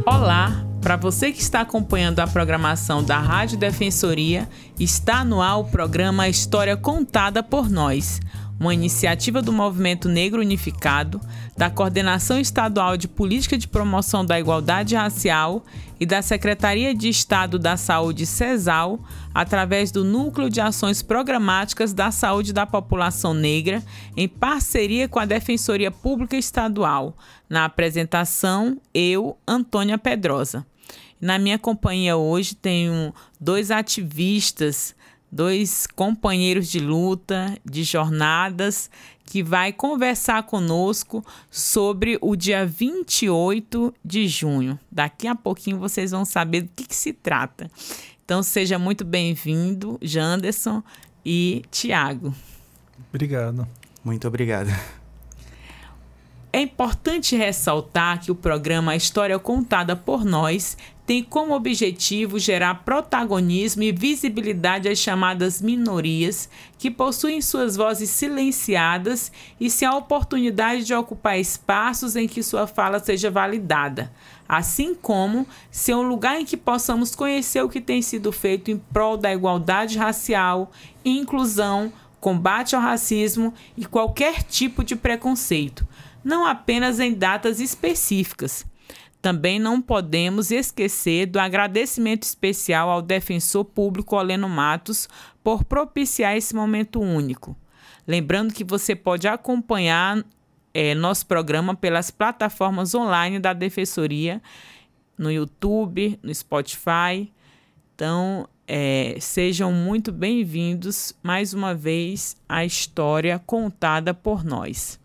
Olá, para você que está acompanhando a programação da Rádio Defensoria, está no ar o programa História Contada por Nós, uma iniciativa do Movimento Negro Unificado, da Coordenação Estadual de Política de Promoção da Igualdade Racial e da Secretaria de Estado da Saúde, CESAL, através do Núcleo de Ações Programáticas da Saúde da População Negra, em parceria com a Defensoria Pública Estadual. Na apresentação, eu, Antônia Pedrosa. Na minha companhia hoje tenho dois ativistas, dois companheiros de luta, de jornadas, que vai conversar conosco sobre o dia 28 de junho. Daqui a pouquinho vocês vão saber do que se trata. Então, seja muito bem-vindo, Janderson e Tiago. Obrigado. Muito obrigado. É importante ressaltar que o programa História Contada por Nós tem como objetivo gerar protagonismo e visibilidade às chamadas minorias que possuem suas vozes silenciadas e sem a oportunidade de ocupar espaços em que sua fala seja validada, assim como ser um lugar em que possamos conhecer o que tem sido feito em prol da igualdade racial, inclusão, combate ao racismo e qualquer tipo de preconceito, não apenas em datas específicas. Também não podemos esquecer do agradecimento especial ao defensor público Oleno Matos por propiciar esse momento único. Lembrando que você pode acompanhar nosso programa pelas plataformas online da Defensoria, no YouTube, no Spotify. Então, sejam muito bem-vindos mais uma vez à História Contada por Nós.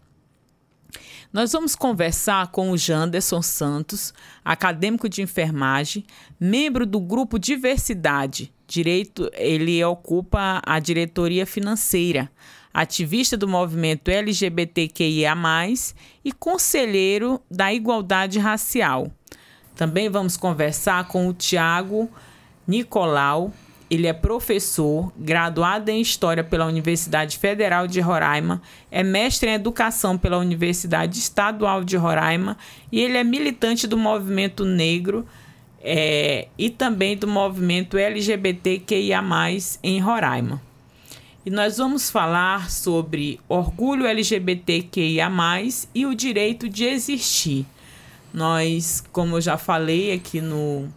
Nós vamos conversar com o Janderson Santos, acadêmico de enfermagem, membro do grupo Diversidade, Direito, ele ocupa a diretoria financeira, ativista do movimento LGBTQIA+, e conselheiro da igualdade racial. Também vamos conversar com o Tiago Nicolau. Ele é professor, graduado em História pela Universidade Federal de Roraima, é mestre em Educação pela Universidade Estadual de Roraima e ele é militante do movimento negro e também do movimento LGBTQIA+, em Roraima. E nós vamos falar sobre orgulho LGBTQIA+, e o direito de existir. Nós, como eu já falei aqui no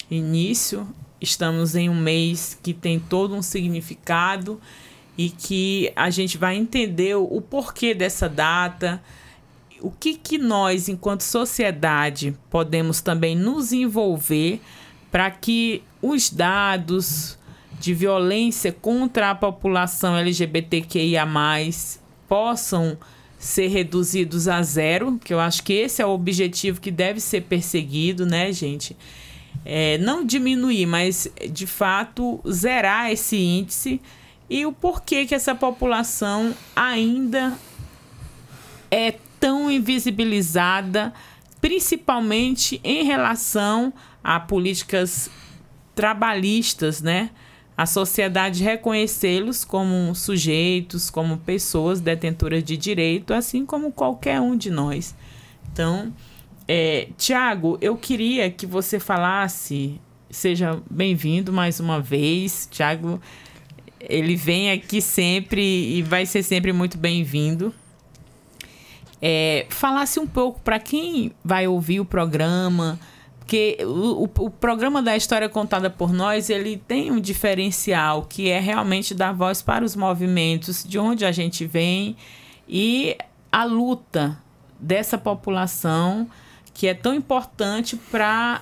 início, estamos em um mês que tem todo um significado e que a gente vai entender o porquê dessa data, o que nós, enquanto sociedade, podemos também nos envolver para que os dados de violência contra a população LGBTQIA+, possam ser reduzidos a zero, que eu acho que esse é o objetivo que deve ser perseguido, né, gente? Não diminuir, mas de fato zerar esse índice e o porquê que essa população ainda é tão invisibilizada, principalmente em relação a políticas trabalhistas, né? A sociedade reconhecê-los como sujeitos, como pessoas detentoras de direito, assim como qualquer um de nós. Então, Tiago, eu queria que você falasse, seja bem-vindo mais uma vez. Tiago, ele vem aqui sempre e vai ser sempre muito bem-vindo. Falasse um pouco para quem vai ouvir o programa, porque o programa da História Contada por Nós, ele tem um diferencial que é realmente dar voz para os movimentos de onde a gente vem e a luta dessa população que é tão importante para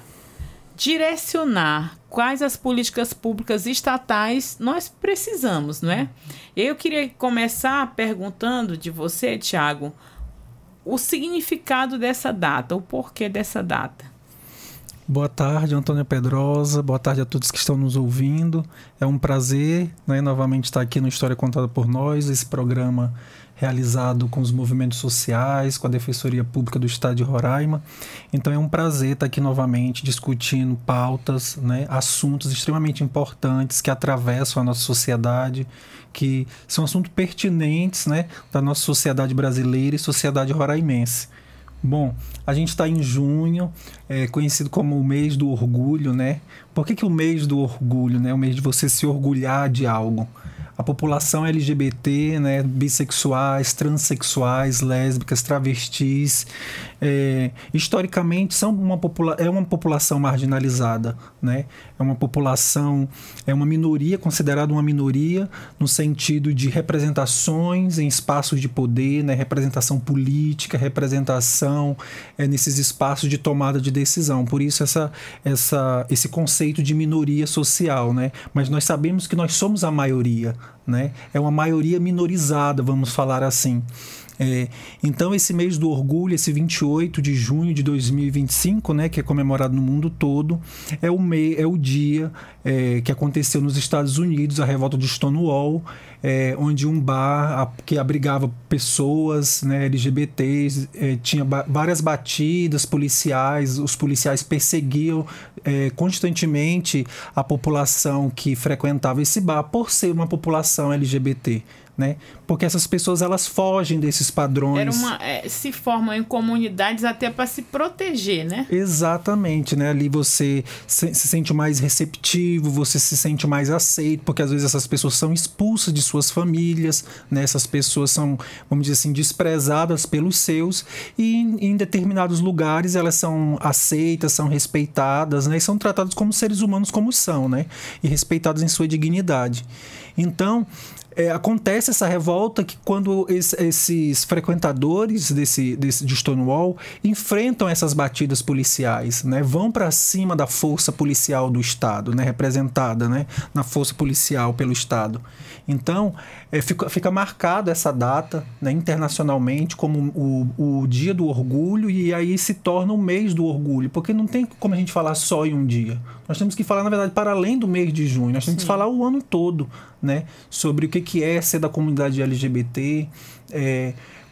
direcionar quais as políticas públicas estatais nós precisamos, não é? Eu queria começar perguntando de você, Tiago, o significado dessa data, o porquê dessa data. Boa tarde, Antônia Pedrosa. Boa tarde a todos que estão nos ouvindo. É um prazer, né, novamente estar aqui no História Contada por Nós, esse programa realizado com os movimentos sociais, com a Defensoria Pública do Estado de Roraima. Então é um prazer estar aqui novamente discutindo pautas, né, assuntos extremamente importantes que atravessam a nossa sociedade, que são assuntos pertinentes, né, da nossa sociedade brasileira e sociedade roraimense. Bom, a gente está em junho, conhecido como o mês do orgulho, né? Por que o mês do orgulho, né? O mês de você se orgulhar de algo. A população LGBT, né, bissexuais, transexuais, lésbicas, travestis, historicamente é uma população marginalizada, né? É uma minoria, considerada uma minoria no sentido de representações em espaços de poder, né? Representação política, representação nesses espaços de tomada de decisão. Por isso esse conceito de minoria social, né? Mas nós sabemos que nós somos a maioria, né? É uma maioria minorizada, vamos falar assim. Então esse mês do orgulho, esse 28 de junho de 2025, né, que é comemorado no mundo todo, é o dia que aconteceu nos Estados Unidos, a revolta de Stonewall, onde um bar que abrigava pessoas, né, LGBTs, tinha várias batidas policiais, os policiais perseguiam constantemente a população que frequentava esse bar por ser uma população LGBT. Né? Porque essas pessoas, elas fogem desses padrões. Se formam em comunidades até para se proteger, né? Exatamente, né? Ali você se sente mais receptivo, você se sente mais aceito, porque às vezes essas pessoas são expulsas de suas famílias, né? Essas pessoas são, vamos dizer assim, desprezadas pelos seus, e em determinados lugares elas são aceitas, são respeitadas, né? E são tratadas como seres humanos como são, né? E respeitados em sua dignidade. Então, acontece essa revolta que quando esses frequentadores de Stonewall enfrentam essas batidas policiais, né, vão para cima da força policial do Estado, né, representada, né, na força policial pelo Estado. Então, fica marcada essa data, né, internacionalmente como o Dia do Orgulho, e aí se torna o mês do orgulho, porque não tem como a gente falar só em um dia. Nós temos que falar, na verdade, para além do mês de junho. Nós temos que falar o ano todo, né, sobre o que é ser da comunidade LGBT.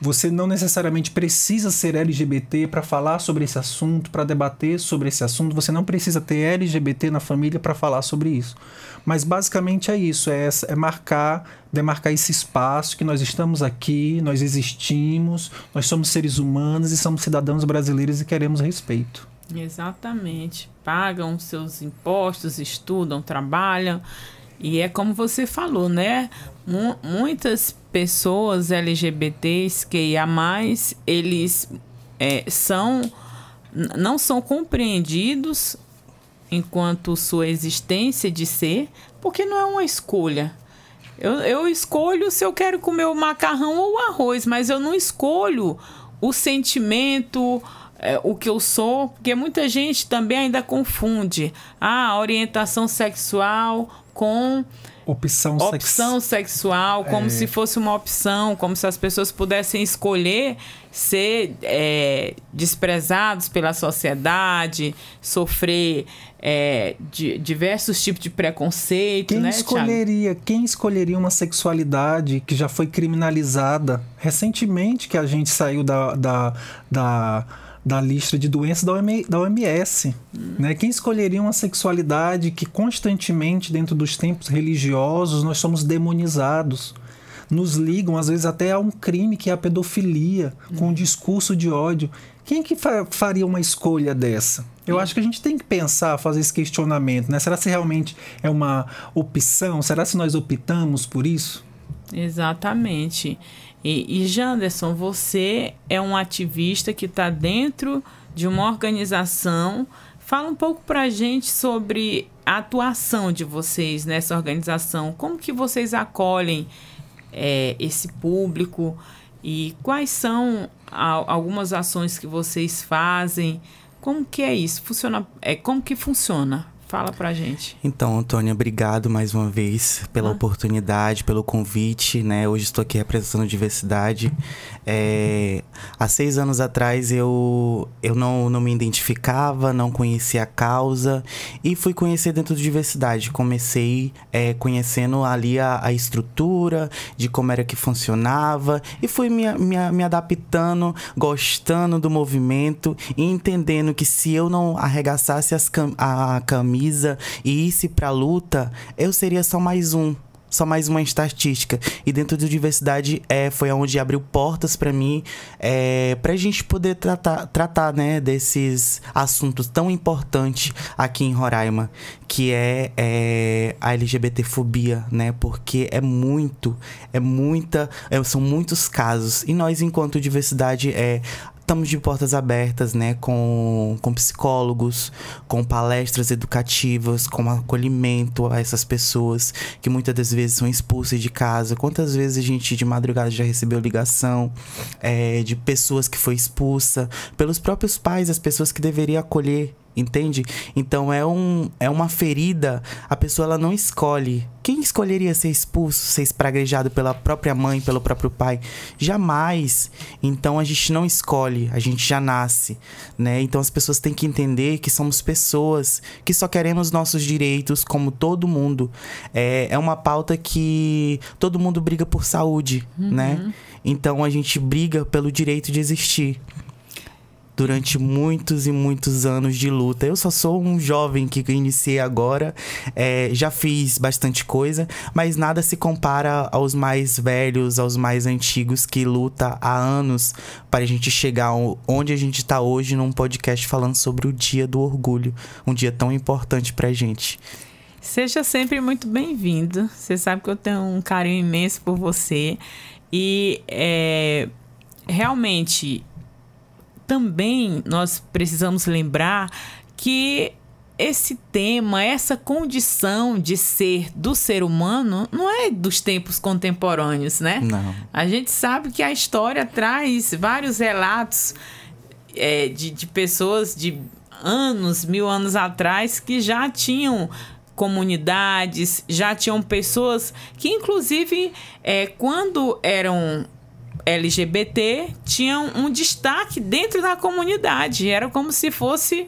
Você não necessariamente precisa ser LGBT para falar sobre esse assunto, para debater sobre esse assunto. Você não precisa ter LGBT na família para falar sobre isso. Mas basicamente é isso, demarcar esse espaço que nós estamos aqui, nós existimos, nós somos seres humanos e somos cidadãos brasileiros e queremos respeito. Exatamente. Pagam seus impostos, estudam, trabalham. E é como você falou, né? Muitas pessoas LGBTs que a mais, eles não são compreendidos enquanto sua existência de ser, porque não é uma escolha. Eu escolho se eu quero comer o macarrão ou o arroz, mas eu não escolho o sentimento, o que eu sou, porque muita gente também ainda confunde a orientação sexual com opção sexual, como se fosse uma opção, como se as pessoas pudessem escolher ser desprezados pela sociedade, sofrer diversos tipos de preconceito. Quem escolheria uma sexualidade que já foi criminalizada? Recentemente que a gente saiu da lista de doenças da OMS. Né? Quem escolheria uma sexualidade que constantemente, dentro dos tempos religiosos, nós somos demonizados? Nos ligam, às vezes, até a um crime que é a pedofilia, com um discurso de ódio. Quem que faria uma escolha dessa? Eu acho que a gente tem que pensar, fazer esse questionamento, né? Será se realmente é uma opção? Será se nós optamos por isso? Exatamente. E Janderson, você é um ativista que está dentro de uma organização. Fala um pouco para a gente sobre a atuação de vocês nessa organização. Como que vocês acolhem esse público e quais são algumas ações que vocês fazem? Como que é isso? Como que funciona? Fala pra gente. Então, Antônia, obrigado mais uma vez pela oportunidade, pelo convite, né? Hoje estou aqui representando diversidade. Há 6 anos atrás eu não me identificava, não conhecia a causa e fui conhecer dentro de diversidade. Comecei conhecendo ali a estrutura, de como era que funcionava e fui me adaptando, gostando do movimento e entendendo que se eu não arregaçasse a camisa e isse pra luta, eu seria só mais um, só mais uma estatística. E dentro da diversidade foi onde abriu portas para mim, pra gente poder tratar, né, desses assuntos tão importantes aqui em Roraima, que é a LGBTfobia, né? Porque são muitos casos. E nós, enquanto diversidade, estamos de portas abertas, né? Com psicólogos, com palestras educativas, com acolhimento a essas pessoas que muitas das vezes são expulsas de casa. Quantas vezes a gente de madrugada já recebeu ligação de pessoas que foi expulsa pelos próprios pais, as pessoas que deveriam acolher, entende? Então é uma ferida. A pessoa, ela não escolhe. Quem escolheria ser expulso, ser espraguejado pela própria mãe, pelo próprio pai? Jamais. Então a gente não escolhe, a gente já nasce, né? Então as pessoas têm que entender que somos pessoas que só queremos nossos direitos como todo mundo. É uma pauta que todo mundo briga por saúde, né? Então a gente briga pelo direito de existir. Durante muitos e muitos anos de luta. Eu só sou um jovem que iniciei agora. Já fiz bastante coisa, mas nada se compara aos mais velhos, aos mais antigos, que luta há anos para a gente chegar onde a gente está hoje, num podcast falando sobre o Dia do Orgulho. Um dia tão importante pra gente. Seja sempre muito bem-vindo. Você sabe que eu tenho um carinho imenso por você. E realmente... Também nós precisamos lembrar que esse tema, essa condição de ser do ser humano, não é dos tempos contemporâneos, né? Não. A gente sabe que a história traz vários relatos de pessoas de anos, 1000 anos atrás, que já tinham comunidades, já tinham pessoas que, inclusive, quando eram LGBT, tinham um destaque dentro da comunidade. Era como se fosse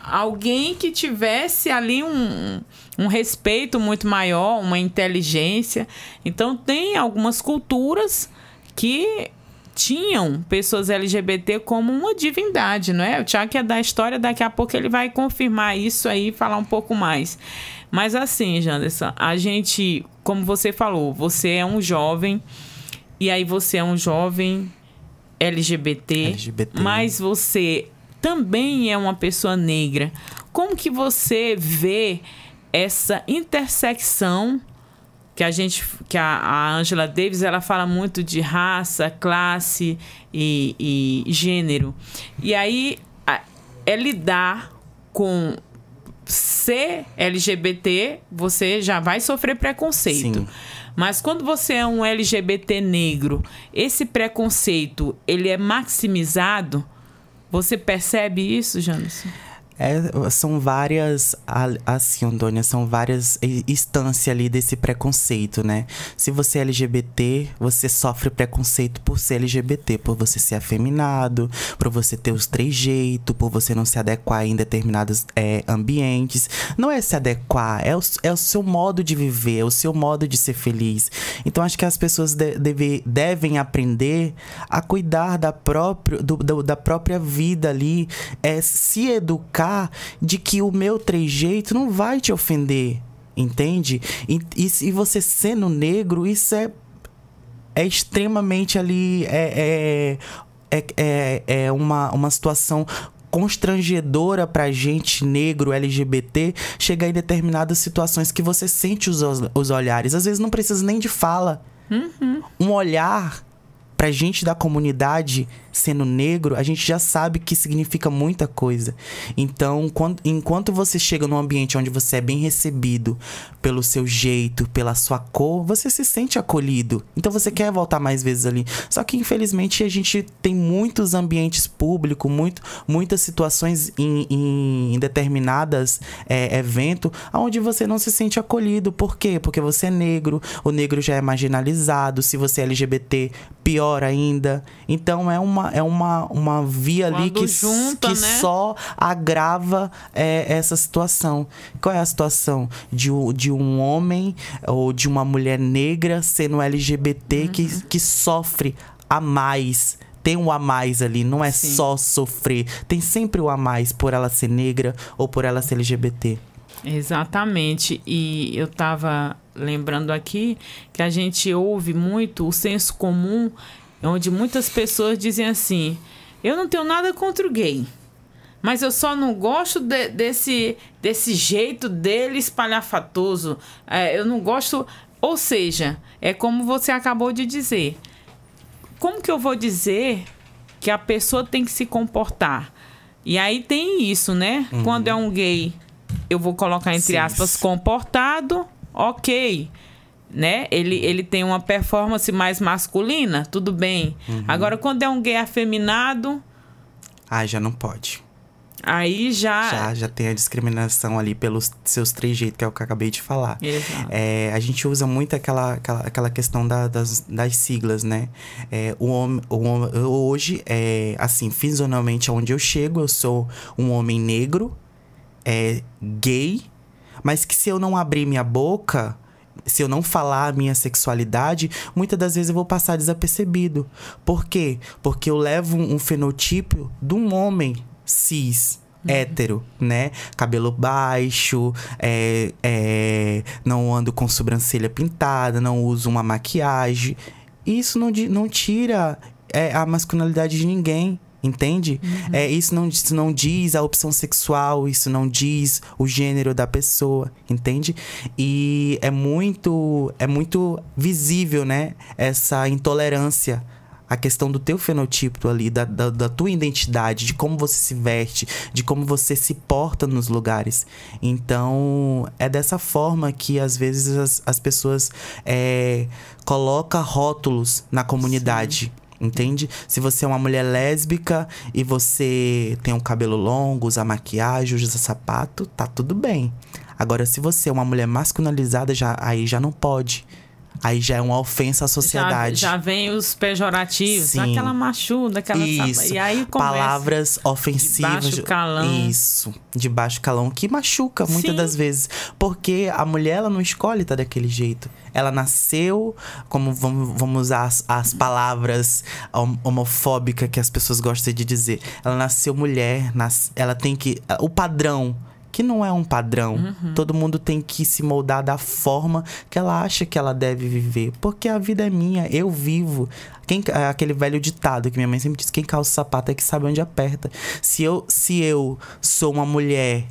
alguém que tivesse ali um respeito muito maior, uma inteligência. Então, tem algumas culturas que tinham pessoas LGBT como uma divindade, não é? O Tiago, que é da história, daqui a pouco ele vai confirmar isso aí e falar um pouco mais. Mas assim, Janderson, a gente, como você falou, você é um jovem. E aí você é um jovem LGBT, mas você também é uma pessoa negra. Como que você vê essa intersecção que a Angela Davis, ela fala muito de raça, classe e gênero. E aí lidar com ser LGBT, você já vai sofrer preconceito. Sim. Mas quando você é um LGBT negro, esse preconceito, ele é maximizado? Você percebe isso, Janderson? São várias, assim, Antônia, são várias instâncias ali desse preconceito, né? Se você é LGBT, você sofre preconceito por ser LGBT, por você ser afeminado, por você ter os trejeitos, por você não se adequar em determinados ambientes. Não é se adequar, é o seu modo de viver, é o seu modo de ser feliz. Então, acho que as pessoas devem aprender a cuidar da própria vida ali, se educar de que o meu trejeito não vai te ofender, entende? E você sendo negro, isso é extremamente ali, uma situação constrangedora pra gente negro, LGBT, chegar em determinadas situações que você sente os olhares. Às vezes não precisa nem de fala. Um olhar pra gente da comunidade, sendo negro, a gente já sabe que significa muita coisa. Então, enquanto você chega num ambiente onde você é bem recebido pelo seu jeito, pela sua cor, você se sente acolhido. Então, você quer voltar mais vezes ali. Só que, infelizmente, a gente tem muitos ambientes públicos, muitas situações em determinadas eventos, onde você não se sente acolhido. Por quê? Porque você é negro, o negro já é marginalizado. Se você é LGBT, pior ainda. Então, é uma via ali que né? só agrava essa situação. Qual é a situação? De um homem ou de uma mulher negra sendo LGBT que sofre a mais. Tem um a mais ali, não é só sofrer. Tem sempre o a mais por ela ser negra ou por ela ser LGBT. Exatamente. E eu estava lembrando aqui que a gente ouve muito o senso comum, onde muitas pessoas dizem assim: eu não tenho nada contra o gay, mas eu só não gosto desse jeito dele espalhafatoso. Eu não gosto... Ou seja, é como você acabou de dizer. Como que eu vou dizer que a pessoa tem que se comportar? E aí tem isso, né? Uhum. Quando é um gay, eu vou colocar entre aspas, comportado, ok. Né? Ele tem uma performance mais masculina, tudo bem. Uhum. Agora, quando é um gay afeminado... já não pode. Aí já tem a discriminação ali pelos seus trejeitos, que é o que eu acabei de falar. Exato. A gente usa muito aquela questão das siglas, né? O homem, hoje, assim, fisionalmente, onde eu chego, eu sou um homem negro, gay, mas que se eu não abrir minha boca, se eu não falar a minha sexualidade, muitas das vezes eu vou passar desapercebido. Por quê? Porque eu levo um fenotipo de um homem cis, hétero, né? Cabelo baixo, não ando com sobrancelha pintada, não uso uma maquiagem. Isso não tira a masculinidade de ninguém, entende? Uhum. Isso não diz a opção sexual, isso não diz o gênero da pessoa, entende? E é muito visível, né? Essa intolerância. A questão do teu fenotipo ali, da tua identidade, de como você se veste, de como você se porta nos lugares. Então, é dessa forma que, às vezes, as pessoas colocam rótulos na comunidade. Sim. Entende? Se você é uma mulher lésbica e você tem um cabelo longo, usa maquiagem, usa sapato, tá tudo bem. Agora, se você é uma mulher masculinizada, aí já não pode. Aí já é uma ofensa à sociedade. Já vem os pejorativos, Sim. aquela machuda, aquela... Isso. E aí começa... Palavras ofensivas. De baixo calão. Isso. De baixo calão, que machuca muitas Sim. das vezes. Porque a mulher, ela não escolhe estar daquele jeito. Ela nasceu, como vamos usar as palavras homofóbicas que as pessoas gostam de dizer. Ela nasceu mulher, ela tem que... O padrão... que não é um padrão. Uhum. Todo mundo tem que se moldar da forma que ela acha que ela deve viver. Porque a vida é minha, eu vivo. Aquele velho ditado que minha mãe sempre diz: quem calça o sapato é que sabe onde aperta. Se eu sou uma mulher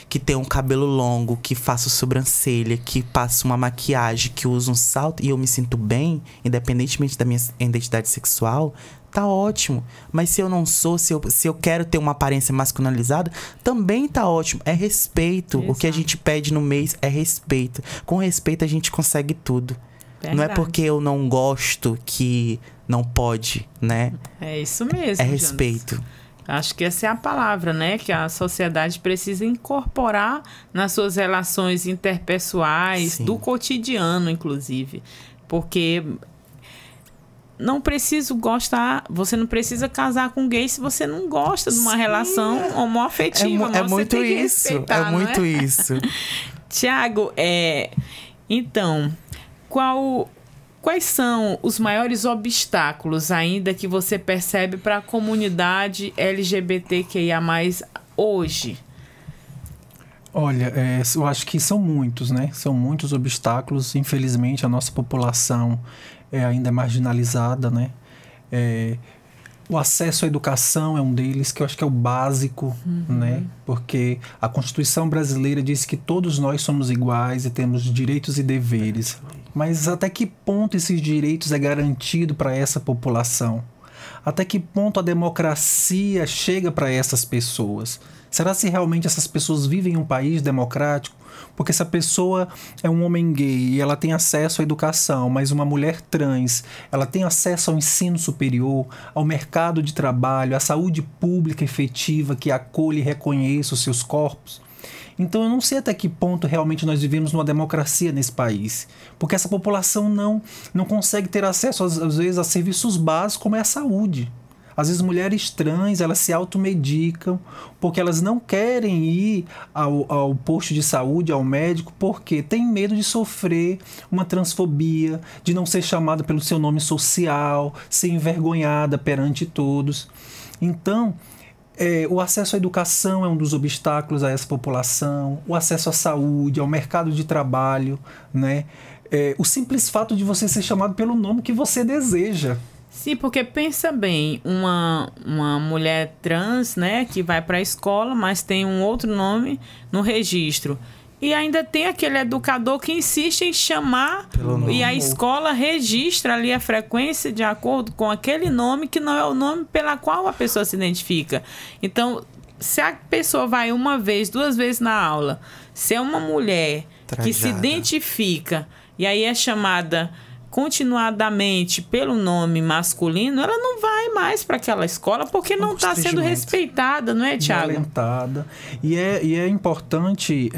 que tem um cabelo longo, que faço sobrancelha, que passo uma maquiagem, que uso um salto e eu me sinto bem, independentemente da minha identidade sexual, tá ótimo. Mas se eu não sou, se eu quero ter uma aparência masculinizada, também tá ótimo. É respeito. Exato. O que a gente pede no mês é respeito. Com respeito a gente consegue tudo. Verdade. Não é porque eu não gosto que não pode, né? É isso mesmo. É respeito. Jonas. Acho que essa é a palavra, né? Que a sociedade precisa incorporar nas suas relações interpessoais, Sim. do cotidiano, inclusive. Porque... não preciso gostar, você não precisa casar com gay se você não gosta de uma Sim. relação homoafetiva. É muito isso. É muito isso. Tiago, então, quais são os maiores obstáculos ainda que você percebe para a comunidade LGBTQIA+, hoje? Olha, eu acho que são muitos, né? São muitos obstáculos. Infelizmente, a nossa população ainda é marginalizada, né? O acesso à educação é um deles, que eu acho que é o básico, né? Porque a Constituição brasileira diz que todos nós somos iguais e temos direitos e deveres. Mas até que ponto esses direitos é garantido para essa população? Até que ponto a democracia chega para essas pessoas? Será se realmente essas pessoas vivem em um país democrático? Porque se a pessoa é um homem gay e ela tem acesso à educação, mas uma mulher trans, ela tem acesso ao ensino superior, ao mercado de trabalho, à saúde pública efetiva que acolhe e reconheça os seus corpos. Então eu não sei até que ponto realmente nós vivemos numa democracia nesse país. Porque essa população não consegue ter acesso, às vezes, a serviços básicos como é a saúde. Às vezes mulheres trans, elas se automedicam porque elas não querem ir ao posto de saúde, ao médico, porque tem medo de sofrer uma transfobia, de não ser chamada pelo seu nome social, ser envergonhada perante todos. Então, O acesso à educação é um dos obstáculos a essa população, o acesso à saúde, ao mercado de trabalho, né? O simples fato de você ser chamado pelo nome que você deseja. Sim, porque pensa bem, uma mulher trans, né, que vai para a escola, mas tem um outro nome no registro. E ainda tem aquele educador que insiste em chamar e a escola registra ali a frequência de acordo com aquele nome que não é o nome pela qual a pessoa se identifica. Então, se a pessoa vai uma vez, 2 vezes na aula, se é uma mulher que se identifica e aí é chamada continuadamente pelo nome masculino, ela não vai mais para aquela escola porque não está sendo respeitada, não é, Tiago? Violentada. E é importante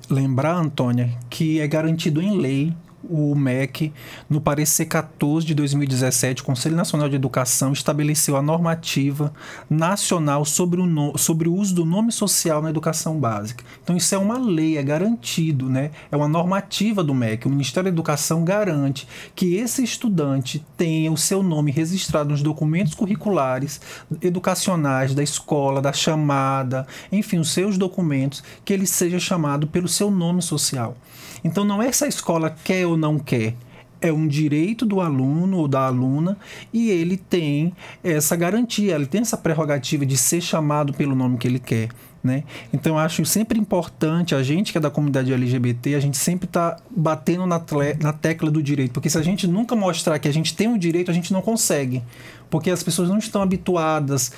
lembrar, Antônia, que é garantido em lei o MEC, no parecer 14 de 2017, o Conselho Nacional de Educação estabeleceu a normativa nacional sobre o uso do nome social na educação básica. Então isso é uma lei, é garantido, né? É uma normativa do MEC. O Ministério da Educação garante que esse estudante tenha o seu nome registrado nos documentos curriculares, educacionais da escola, da chamada, enfim, os seus documentos, que ele seja chamado pelo seu nome social. Então não é se a escola quer ou não quer, é um direito do aluno ou da aluna e ele tem essa garantia, ele tem essa prerrogativa de ser chamado pelo nome que ele quer, né? Então eu acho sempre importante, a gente que é da comunidade LGBT, a gente sempre tá batendo na tecla do direito, porque se a gente nunca mostrar que a gente tem um direito, a gente não consegue, porque as pessoas não estão habituadas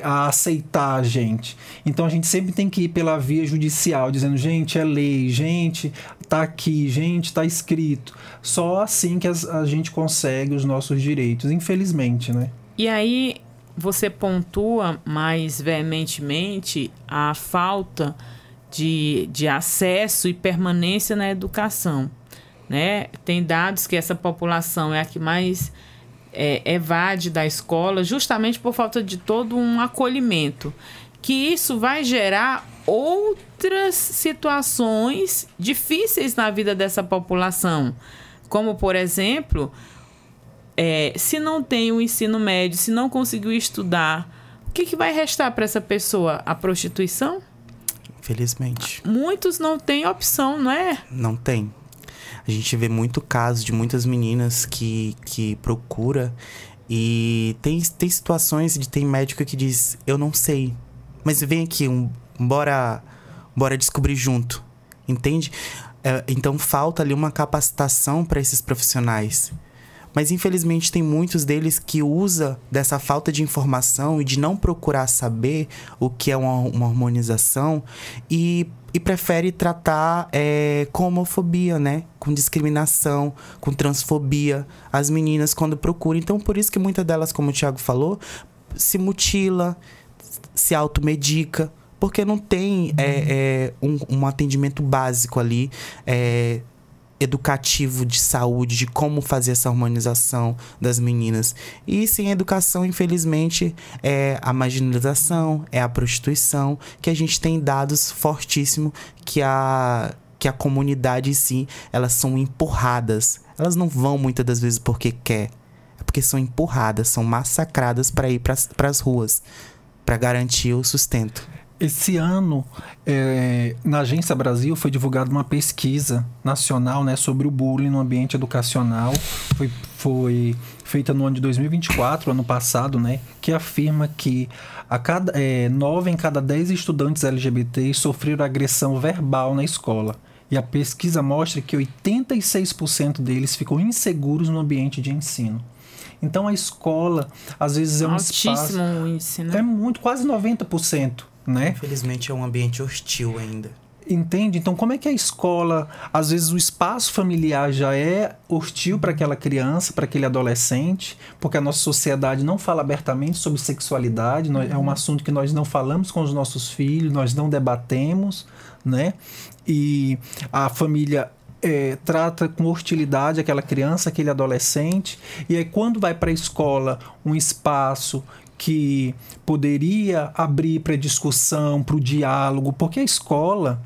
a aceitar a gente. Então a gente sempre tem que ir pela via judicial, dizendo, gente, é lei, gente, tá aqui, gente, tá escrito. Só assim que a gente consegue os nossos direitos, infelizmente, né? E aí você pontua mais veementemente a falta de acesso e permanência na educação, né? Tem dados que essa população é a que mais evade da escola, justamente por falta de todo um acolhimento, que isso vai gerar outras situações difíceis na vida dessa população, como, por exemplo, se não tem o ensino médio, se não conseguiu estudar, o que vai restar para essa pessoa? A prostituição? Infelizmente. Muitos não têm opção, não é? Não tem. A gente vê muito caso de muitas meninas que procura e tem situações de tem médico que diz, eu não sei, mas vem aqui, bora descobrir junto, entende? Então falta ali uma capacitação para esses profissionais. Mas infelizmente tem muitos deles que usam dessa falta de informação e de não procurar saber o que é uma hormonização e prefere tratar com homofobia, né? Com discriminação, com transfobia as meninas quando procuram. Então por isso que muitas delas, como o Thiago falou, se mutila, se automedica, porque não tem um atendimento básico ali, educativo de saúde, de como fazer essa harmonização das meninas. E sem educação, infelizmente, é a marginalização, é a prostituição, que a gente tem dados fortíssimos que a comunidade em si, elas são empurradas. Elas não vão muitas das vezes porque quer, é porque são empurradas, são massacradas para ir para as ruas, para garantir o sustento. Esse ano, na Agência Brasil, foi divulgada uma pesquisa nacional, né, sobre o bullying no ambiente educacional. Foi feita no ano de 2024, ano passado, né, que afirma que 9 em cada 10 estudantes LGBT sofreram agressão verbal na escola. E a pesquisa mostra que 86% deles ficam inseguros no ambiente de ensino. Então a escola, às vezes, é um espaço... Altíssimo índice, né? É muito, quase 90%. Né? Infelizmente é um ambiente hostil ainda. Entende? Então como é que a escola, às vezes o espaço familiar já é hostil para aquela criança, para aquele adolescente, porque a nossa sociedade não fala abertamente sobre sexualidade, é um assunto que nós não falamos com os nossos filhos, nós não debatemos, né? E a família trata com hostilidade aquela criança, aquele adolescente, e aí quando vai para a escola um espaço que poderia abrir para discussão, para o diálogo, porque a escola,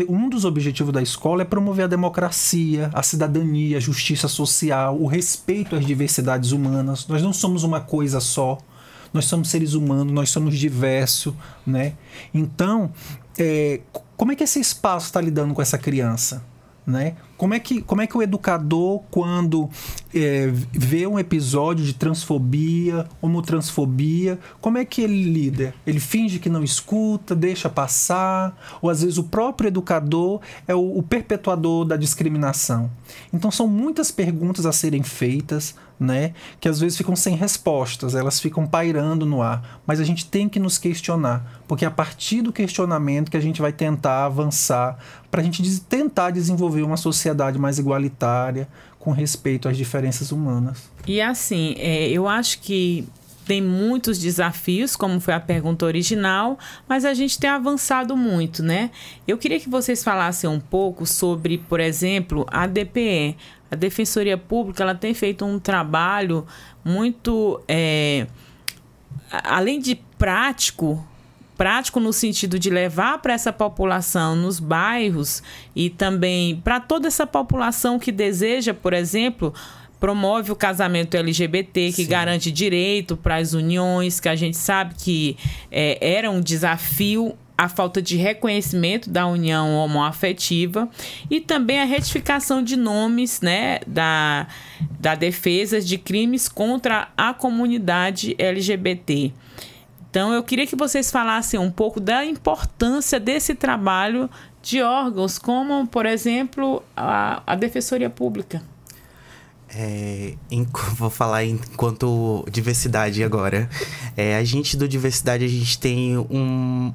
um dos objetivos da escola é promover a democracia, a cidadania, a justiça social, o respeito às diversidades humanas. Nós não somos uma coisa só. nós somos seres humanos, nós somos diversos, né? Então, como é que esse espaço está lidando com essa criança? Né? Como é que o educador, quando vê um episódio de transfobia, homotransfobia, como é que ele lida? Ele finge que não escuta, deixa passar, ou às vezes o próprio educador é o perpetuador da discriminação. Então são muitas perguntas a serem feitas, né, que às vezes ficam sem respostas, elas ficam pairando no ar, mas a gente tem que nos questionar, porque é a partir do questionamento que a gente vai tentar avançar para a gente tentar desenvolver uma sociedade mais igualitária, com respeito às diferenças humanas. E assim, eu acho que tem muitos desafios, como foi a pergunta original, mas a gente tem avançado muito, né? Eu queria que vocês falassem um pouco sobre, por exemplo, a DPE. A Defensoria Pública, ela tem feito um trabalho muito, além de prático no sentido de levar para essa população nos bairros e também para toda essa população que deseja, por exemplo, promove o casamento LGBT, que Sim. garante direito para as uniões, que a gente sabe que era um desafio a falta de reconhecimento da união homoafetiva e também a retificação de nomes, né, da defesa de crimes contra a comunidade LGBT. Então, eu queria que vocês falassem um pouco da importância desse trabalho de órgãos como, por exemplo, a Defensoria Pública. Vou falar enquanto diversidade agora. A gente do diversidade, a gente tem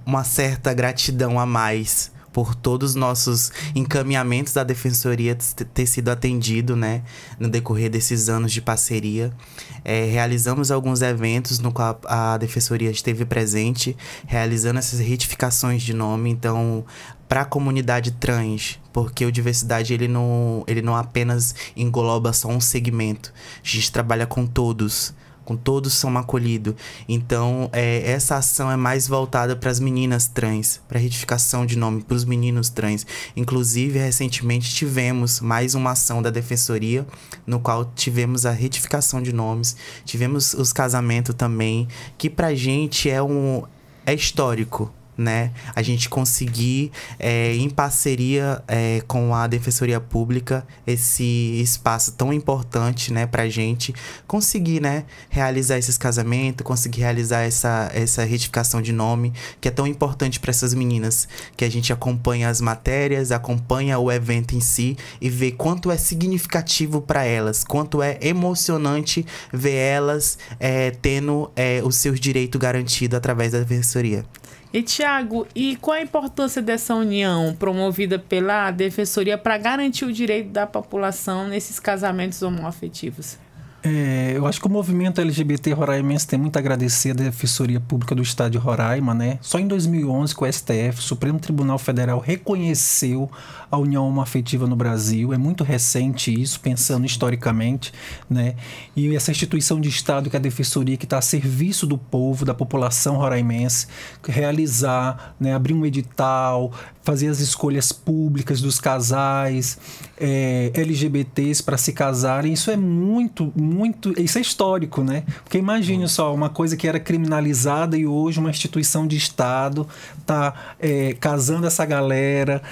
uma certa gratidão a mais por todos os nossos encaminhamentos da Defensoria ter sido atendido, né, no decorrer desses anos de parceria. Realizamos alguns eventos no qual a Defensoria esteve presente, realizando essas retificações de nome. Então, para a comunidade trans, porque o diversidade ele não apenas engloba só um segmento. A gente trabalha com todos são acolhidos. Então, essa ação é mais voltada para as meninas trans, para a retificação de nome, para os meninos trans. Inclusive, recentemente tivemos mais uma ação da Defensoria, no qual tivemos a retificação de nomes, tivemos os casamentos também, que pra gente é histórico, né? A gente conseguir, em parceria com a Defensoria Pública, esse espaço tão importante, né, pra gente conseguir, né, realizar esses casamentos, conseguir realizar essa retificação de nome, que é tão importante para essas meninas, que a gente acompanha as matérias, acompanha o evento em si e vê quanto é significativo para elas, quanto é emocionante ver elas tendo os seus direitos garantidos através da Defensoria. E, Tiago, qual a importância dessa união promovida pela Defensoria para garantir o direito da população nesses casamentos homoafetivos? Eu acho que o movimento LGBT roraimense tem muito a agradecer à Defensoria Pública do Estado de Roraima, né? Só em 2011 que o STF, Supremo Tribunal Federal, reconheceu a união homoafetiva no Brasil. É muito recente isso, pensando historicamente, né? E essa instituição de Estado, que é a Defensoria, que está a serviço do povo, da população roraimense, realizar, né, abrir um edital, fazer as escolhas públicas dos casais LGBTs para se casarem, isso é isso é histórico, né? Porque imagine só, uma coisa que era criminalizada e hoje uma instituição de Estado está casando essa galera,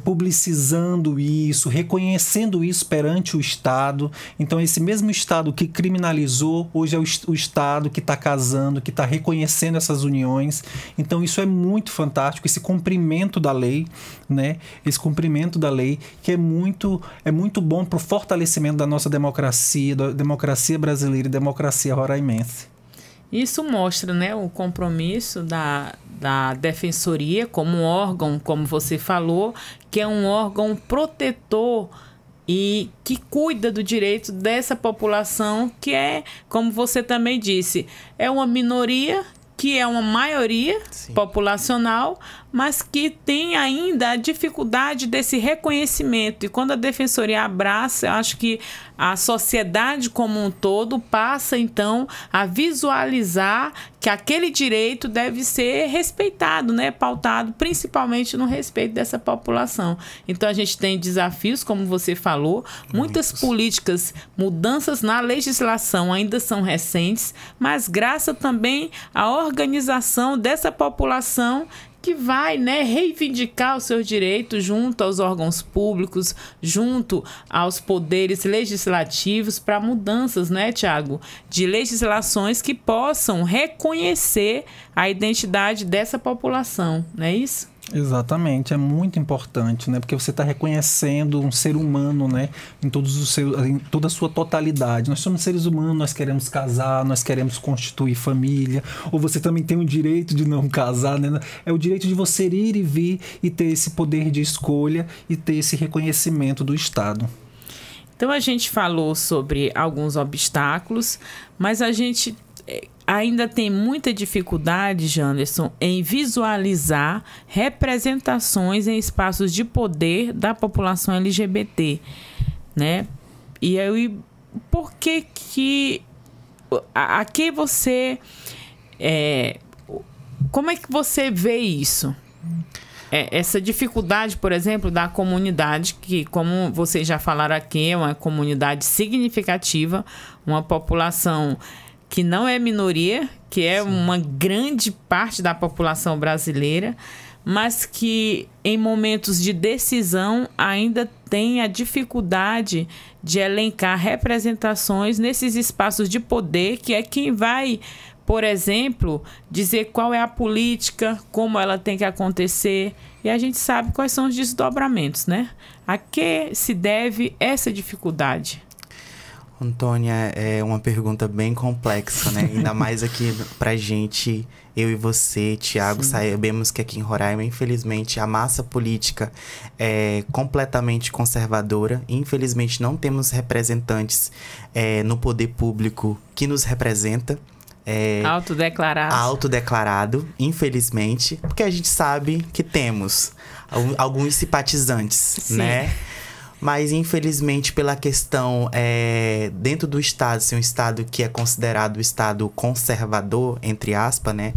publicizando isso, reconhecendo isso perante o Estado. Então esse mesmo Estado que criminalizou, hoje é o Estado que está casando, que está reconhecendo essas uniões. Então isso é muito fantástico, esse cumprimento da lei, né? Esse cumprimento da lei que é muito bom para o fortalecimento da nossa democracia, da democracia brasileira e democracia roraimense. Isso mostra, né, o compromisso da Defensoria como órgão, como você falou, que é um órgão protetor e que cuida do direito dessa população que é, como você também disse, é uma minoria que é uma maioria Sim. populacional, mas que tem ainda a dificuldade desse reconhecimento. E quando a Defensoria abraça, eu acho que a sociedade como um todo passa, então, a visualizar que aquele direito deve ser respeitado, né? Pautado principalmente no respeito dessa população. Então, a gente tem desafios, como você falou, muitas políticas, mudanças na legislação ainda são recentes, mas graças também à organização dessa população que vai, né, reivindicar os seus direitos junto aos órgãos públicos, junto aos poderes legislativos, para mudanças, né, Tiago, de legislações que possam reconhecer a identidade dessa população, não é isso? Exatamente, é muito importante, né? Porque você está reconhecendo um ser humano, né? Em toda a sua totalidade. Nós somos seres humanos, nós queremos casar, nós queremos constituir família, ou você também tem o direito de não casar, né? É o direito de você ir e vir e ter esse poder de escolha e ter esse reconhecimento do Estado. Então, a gente falou sobre alguns obstáculos, mas a gente ainda tem muita dificuldade, Janderson, em visualizar representações em espaços de poder da população LGBT, né? E aí, por que aqui você... como é que você vê isso? Essa dificuldade, por exemplo, da comunidade, que, como vocês já falaram aqui, é uma comunidade significativa, uma população que não é minoria, que é uma grande parte da população brasileira, mas que em momentos de decisão ainda tem a dificuldade de elencar representações nesses espaços de poder, que é quem vai, por exemplo, dizer qual é a política, como ela tem que acontecer, e a gente sabe quais são os desdobramentos, né? A que se deve essa dificuldade? Antônia, é uma pergunta bem complexa, né? Ainda mais aqui pra gente, eu e você, Tiago, sabemos que aqui em Roraima, infelizmente, a massa política é completamente conservadora. Infelizmente, não temos representantes no poder público que nos representa. Autodeclarado, infelizmente, porque a gente sabe que temos alguns simpatizantes, sim, né? Mas, infelizmente, pela questão dentro do Estado, ser um Estado que é considerado um Estado conservador, entre aspas, né?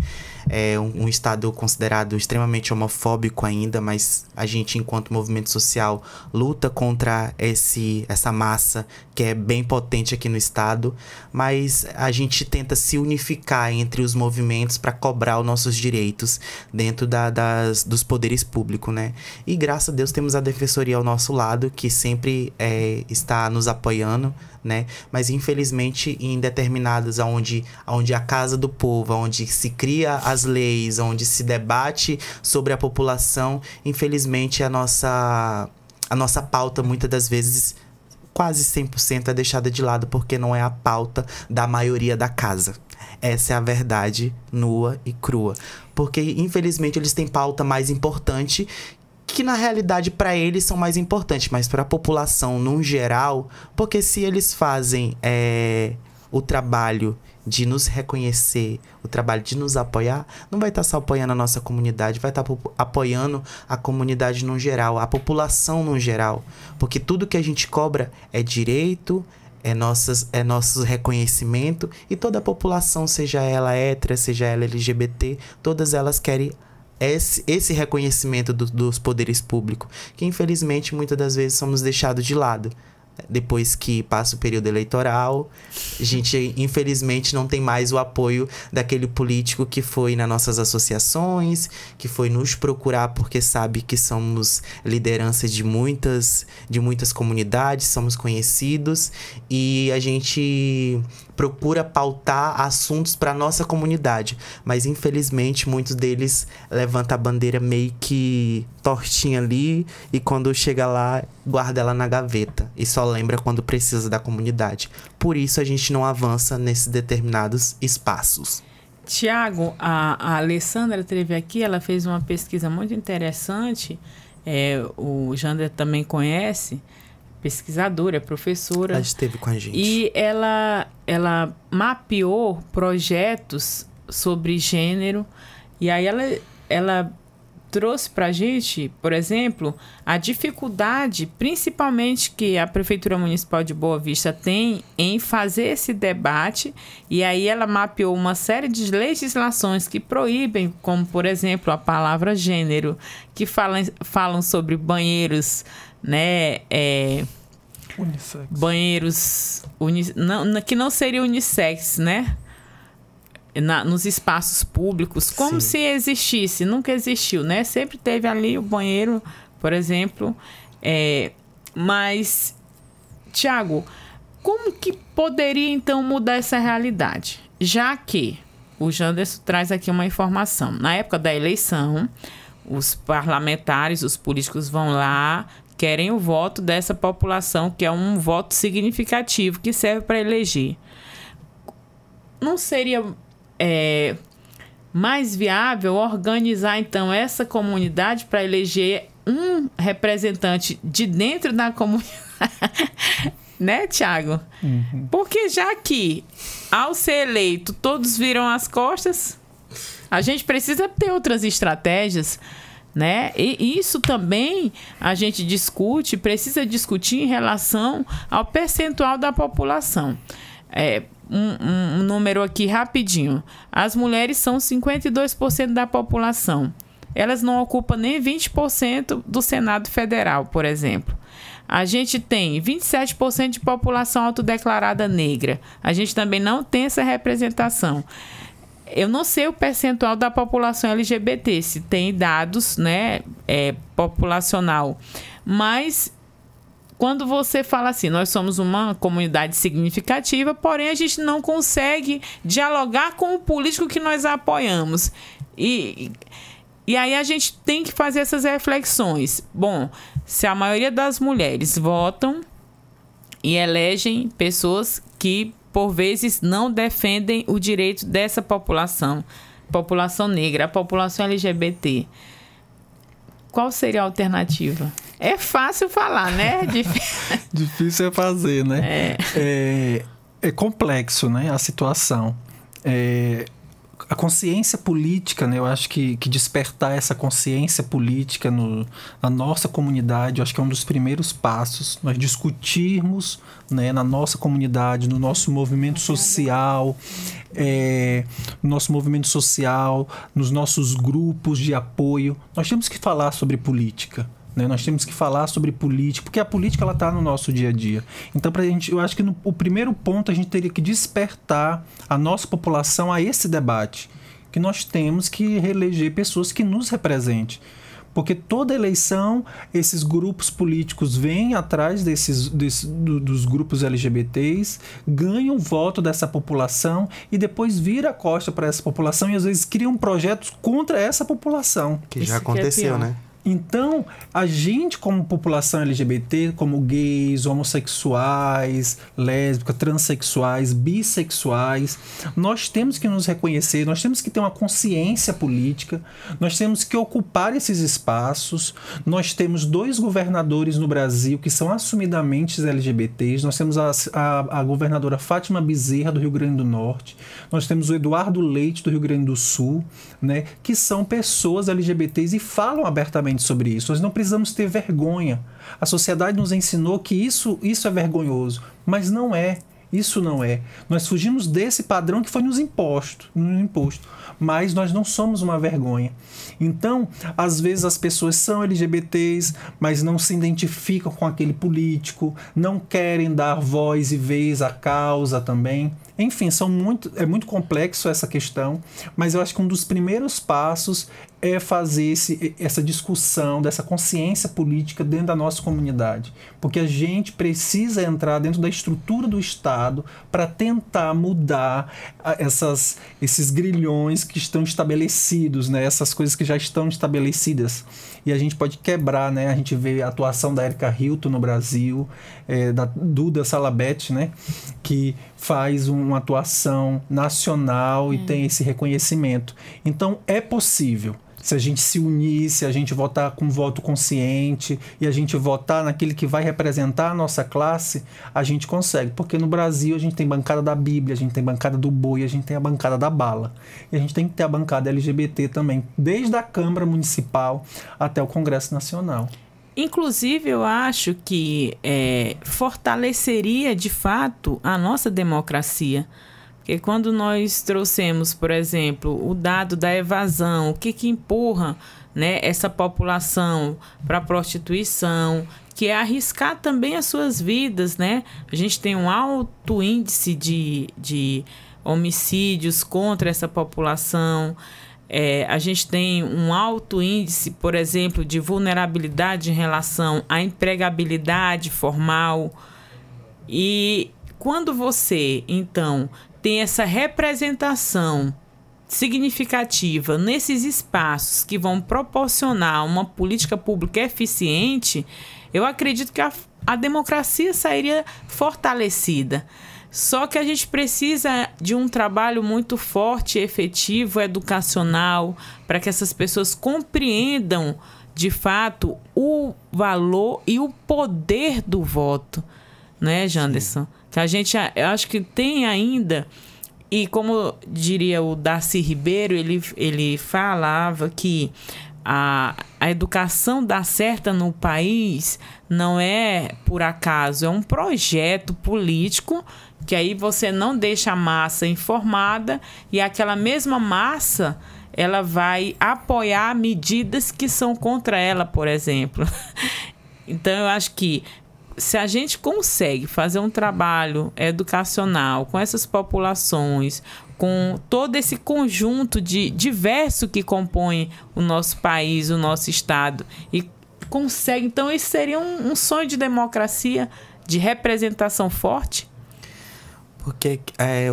É um Estado considerado extremamente homofóbico ainda, mas a gente, enquanto movimento social, luta contra essa massa que é bem potente aqui no Estado, mas a gente tenta se unificar entre os movimentos para cobrar os nossos direitos dentro dos poderes públicos, né? E graças a Deus temos a Defensoria ao nosso lado, que sempre está nos apoiando, né? Mas infelizmente em determinadas onde a casa do povo, onde se cria as leis, onde se debate sobre a população, infelizmente a nossa pauta muitas das vezes, quase 100%, é deixada de lado, porque não é a pauta da maioria da casa. Essa é a verdade nua e crua, porque infelizmente eles têm pauta mais importante, que na realidade para eles são mais importantes, mas para a população no geral, porque se eles fazem o trabalho de nos reconhecer, o trabalho de nos apoiar, não vai estar só apoiando a nossa comunidade, vai estar apoiando a comunidade no geral, a população no geral, porque tudo que a gente cobra é direito, é nosso reconhecimento, e toda a população, seja ela hétera, seja ela LGBT, todas elas querem esse reconhecimento dos poderes públicos, que infelizmente muitas das vezes somos deixados de lado. Depois que passa o período eleitoral, a gente infelizmente não tem mais o apoio daquele político que foi nas nossas associações, que foi nos procurar porque sabe que somos liderança de muitas comunidades, somos conhecidos, e a gente procura pautar assuntos para nossa comunidade, mas infelizmente muitos deles levantam a bandeira meio que tortinha ali, e quando chega lá, guarda ela na gaveta e só lembra quando precisa da comunidade. Por isso a gente não avança nesses determinados espaços. Tiago, a Alessandra esteve aqui, ela fez uma pesquisa muito interessante, o Jander também conhece, pesquisadora, é professora. Ela esteve com a gente. E ela mapeou projetos sobre gênero, e aí ela trouxe para a gente, por exemplo, a dificuldade, principalmente que a Prefeitura Municipal de Boa Vista tem em fazer esse debate, e aí ela mapeou uma série de legislações que proíbem, como, por exemplo, a palavra gênero, que falam sobre banheiros, né, unissex. Banheiros que não seria unissex, né? Nos espaços públicos, como se existisse, nunca existiu, né? Sempre teve ali o banheiro, por exemplo. Mas, Tiago, como que poderia, então, mudar essa realidade? Já que o Janderson traz aqui uma informação. Na época da eleição, os parlamentares, os políticos vão lá, querem o voto dessa população, que é um voto significativo, que serve para eleger. Não seria mais viável organizar, então, essa comunidade para eleger um representante de dentro da comunidade? Né, Tiago? Uhum. Porque já que, ao ser eleito, todos viram as costas, a gente precisa ter outras estratégias, né? E isso também a gente precisa discutir em relação ao percentual da população. Um número aqui rapidinho. As mulheres são 52% da população. Elas não ocupam nem 20% do Senado Federal, por exemplo. A gente tem 27% de população autodeclarada negra. A gente também não tem essa representação. Eu não sei o percentual da população LGBT, se tem dados, né, populacional. Mas quando você fala assim, nós somos uma comunidade significativa, porém a gente não consegue dialogar com o político que nós apoiamos. E aí a gente tem que fazer essas reflexões. Bom, se a maioria das mulheres votam e elegem pessoas que, por vezes, não defendem o direito dessa população negra, a população LGBT, qual seria a alternativa? É fácil falar, né? Difícil é fazer, né? É complexo, né, a situação. A consciência política, né, eu acho que despertar essa consciência política na nossa comunidade, eu acho que é um dos primeiros passos. Nós discutirmos, né, na nossa comunidade, no nosso movimento social, nos nossos grupos de apoio. Nós temos que falar sobre política. Nós temos que falar sobre política, porque a política está no nosso dia a dia. Então, eu acho que o primeiro ponto a gente teria que despertar a nossa população a esse debate, que nós temos que reeleger pessoas que nos representem. Porque toda eleição, esses grupos políticos vêm atrás dos grupos LGBTs, ganham o voto dessa população e depois vira a costa para essa população e às vezes criam projetos contra essa população. Que já aconteceu, né? Então, a gente como população LGBT, como gays, homossexuais, lésbicas, transexuais, bissexuais, nós temos que nos reconhecer, nós temos que ter uma consciência política, nós temos que ocupar esses espaços. Nós temos 2 governadores no Brasil que são assumidamente LGBTs. Nós temos a governadora Fátima Bezerra, do Rio Grande do Norte. Nós temos o Eduardo Leite, do Rio Grande do Sul, né, que são pessoas LGBTs e falam abertamente sobre isso. Nós não precisamos ter vergonha. A sociedade nos ensinou que isso é vergonhoso, mas não é. Isso não é. Nós fugimos desse padrão que foi nos imposto, mas nós não somos uma vergonha. Então, às vezes as pessoas são LGBTs, mas não se identificam com aquele político, não querem dar voz e vez à causa também. Enfim, é muito complexo essa questão, mas eu acho que um dos primeiros passos é fazer essa discussão dessa consciência política dentro da nossa comunidade, porque a gente precisa entrar dentro da estrutura do Estado para tentar mudar esses grilhões que estão estabelecidos, né? Essas coisas que já estão estabelecidas, e a gente pode quebrar, né? A gente vê a atuação da Erika Hilton no Brasil, da Duda Salabete, né? Que faz uma atuação nacional e tem esse reconhecimento. Então, é possível. Se a gente se unir, se a gente votar com voto consciente e a gente votar naquele que vai representar a nossa classe, a gente consegue. Porque no Brasil a gente tem bancada da Bíblia, a gente tem bancada do boi, a gente tem a bancada da bala. E a gente tem que ter a bancada LGBT também, desde a Câmara Municipal até o Congresso Nacional. Inclusive, eu acho que fortaleceria, de fato, a nossa democracia. Porque quando nós trouxemos, por exemplo, o dado da evasão, o que empurra, né, essa população para a prostituição, que é arriscar também as suas vidas, né? A gente tem um alto índice de homicídios contra essa população. A gente tem um alto índice, por exemplo, de vulnerabilidade em relação à empregabilidade formal. E quando você, então, tem essa representação significativa nesses espaços que vão proporcionar uma política pública eficiente, eu acredito que a democracia sairia fortalecida. Só que a gente precisa de um trabalho muito forte, efetivo, educacional, para que essas pessoas compreendam, de fato, o valor e o poder do voto, né, Janderson? Sim. Que a gente, eu acho que tem ainda, e como diria o Darcy Ribeiro, ele falava que a educação dá certa no país não é por acaso, é um projeto político que aí você não deixa a massa informada e aquela mesma massa ela vai apoiar medidas que são contra ela, por exemplo. Então, eu acho que se a gente consegue fazer um trabalho educacional com essas populações, com todo esse conjunto de diverso que compõe o nosso país, o nosso estado, e consegue, então isso seria um sonho de democracia, de representação forte. Porque,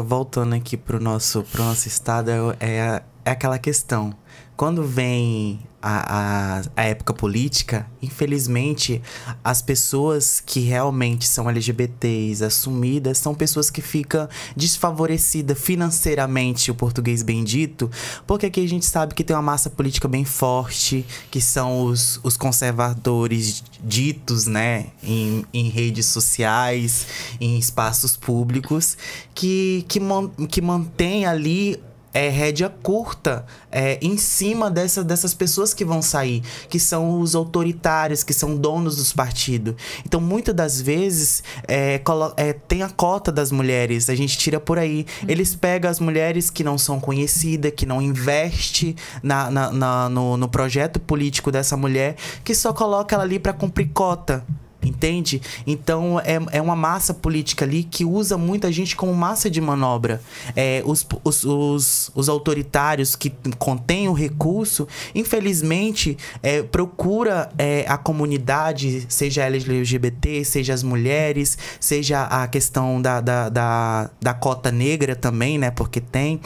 voltando aqui para o nosso estado, é aquela questão. Quando vem a época política, infelizmente, as pessoas que realmente são LGBTs, assumidas, são pessoas que ficam desfavorecidas financeiramente, o português bendito, porque aqui a gente sabe que tem uma massa política bem forte, que são os conservadores ditos, né, em redes sociais, em espaços públicos, que mantém ali rédea curta em cima dessas pessoas que vão sair, que são os autoritários, que são donos dos partidos. Então, muitas das vezes, tem a cota das mulheres, a gente tira por aí. Eles pegam as mulheres que não são conhecidas, que não investem no projeto político dessa mulher, que só coloca ela ali para cumprir cota. Entende? Então, é uma massa política ali que usa muita gente como massa de manobra. Os autoritários que contêm o recurso, infelizmente, procura a comunidade, seja LGBT, seja as mulheres, seja a questão da cota negra também, né? Porque tem...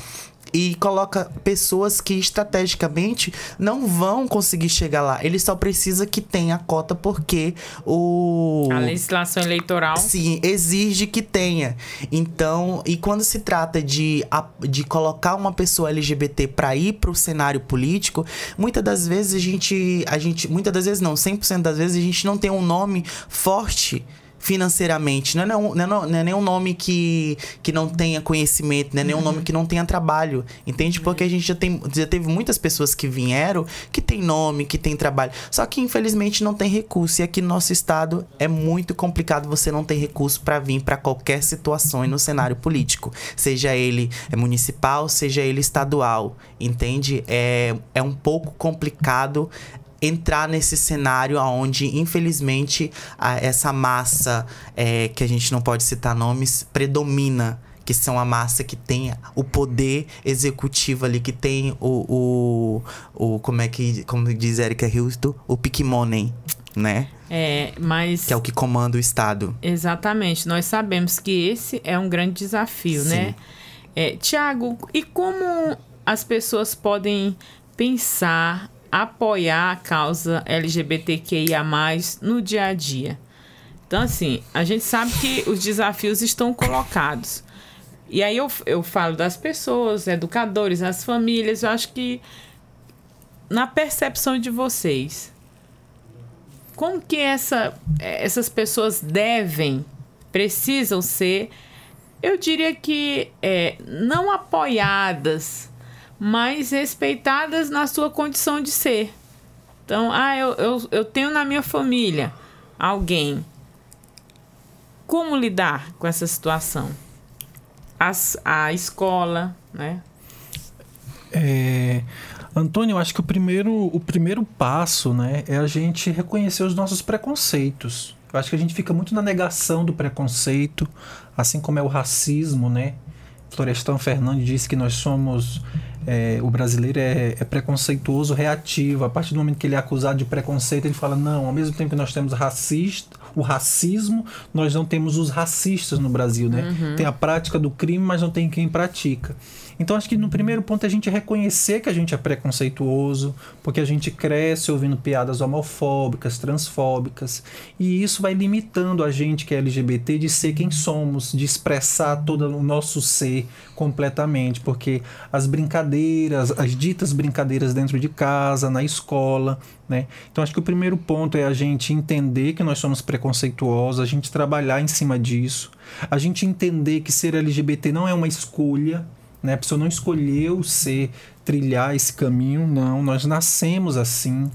E coloca pessoas que estrategicamente não vão conseguir chegar lá. Ele só precisa que tenha a cota porque a legislação eleitoral... Sim, exige que tenha. Então, e quando se trata de colocar uma pessoa LGBT para ir para o cenário político, muitas das vezes muitas das vezes não, 100% das vezes a gente não tem um nome forte financeiramente, não é nem um nome que não tenha conhecimento, não é nem um nome que não tenha trabalho, entende? Porque a gente já teve muitas pessoas que vieram, que tem nome, que tem trabalho, só que infelizmente não tem recurso, e aqui no nosso estado é muito complicado você não ter recurso para vir para qualquer situação no cenário político, seja ele municipal, seja ele estadual, entende? É um pouco complicado entrar nesse cenário onde, infelizmente, essa massa, que a gente não pode citar nomes, predomina, que são a massa que tem o poder executivo ali, que tem como diz Erika Hilton, o pick money, né? Mas... Que é o que comanda o Estado. Exatamente. Nós sabemos que esse é um grande desafio, sim, né? Tiago, e como as pessoas podem pensar, apoiar a causa LGBTQIA+, no dia a dia? Então, assim, a gente sabe que os desafios estão colocados. E aí eu falo das pessoas, educadores, as famílias. Eu acho que na percepção de vocês, como que essas pessoas precisam ser, eu diria que não apoiadas, mas respeitadas na sua condição de ser. Então, eu tenho na minha família alguém. Como lidar com essa situação? A escola, né? Antônio, eu acho que o primeiro passo, né, é a gente reconhecer os nossos preconceitos. Eu acho que a gente fica muito na negação do preconceito, assim como é o racismo, né? Florestan Fernandes disse que nós somos... o brasileiro é preconceituoso, reativo. A partir do momento que ele é acusado de preconceito, ele fala, não, ao mesmo tempo que nós temos o racismo, nós não temos os racistas no Brasil, né? Uhum. Tem a prática do crime, mas não tem quem pratica. Então, acho que no primeiro ponto é a gente reconhecer que a gente é preconceituoso, porque a gente cresce ouvindo piadas homofóbicas, transfóbicas, e isso vai limitando a gente que é LGBT de ser quem somos, de expressar todo o nosso ser completamente, porque as brincadeiras, as ditas brincadeiras dentro de casa, na escola, né? Então, acho que o primeiro ponto é a gente entender que nós somos preconceituosos, a gente trabalhar em cima disso, a gente entender que ser LGBT não é uma escolha, né? A pessoa não escolheu trilhar esse caminho, não, nós nascemos assim.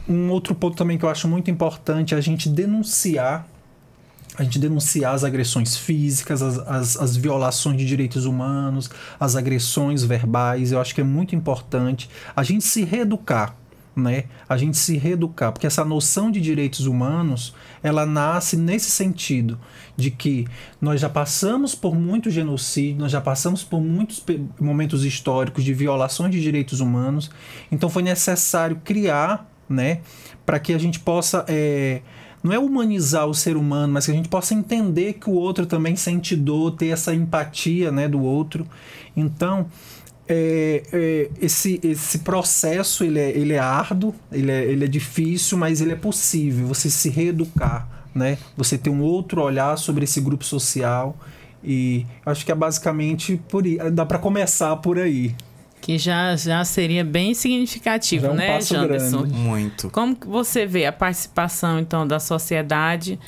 Um outro ponto também que eu acho muito importante é a gente denunciar as agressões físicas, as violações de direitos humanos, as agressões verbais. Eu acho que é muito importante a gente se reeducar, né? A gente se reeducar, porque essa noção de direitos humanos, ela nasce nesse sentido de que nós já passamos por muito genocídio, nós já passamos por muitos momentos históricos de violações de direitos humanos, então foi necessário criar, né, para que a gente possa, não é humanizar o ser humano, mas que a gente possa entender que o outro também sente dor, ter essa empatia, né, do outro. Então, esse processo ele é árduo, ele é difícil, mas ele é possível. Você se reeducar, né? Você ter um outro olhar sobre esse grupo social, e acho que é basicamente por aí. Dá para começar por aí. Que já seria bem significativo, já é um né, passo Janderson? Grande. Muito. Como que você vê a participação, então, da sociedade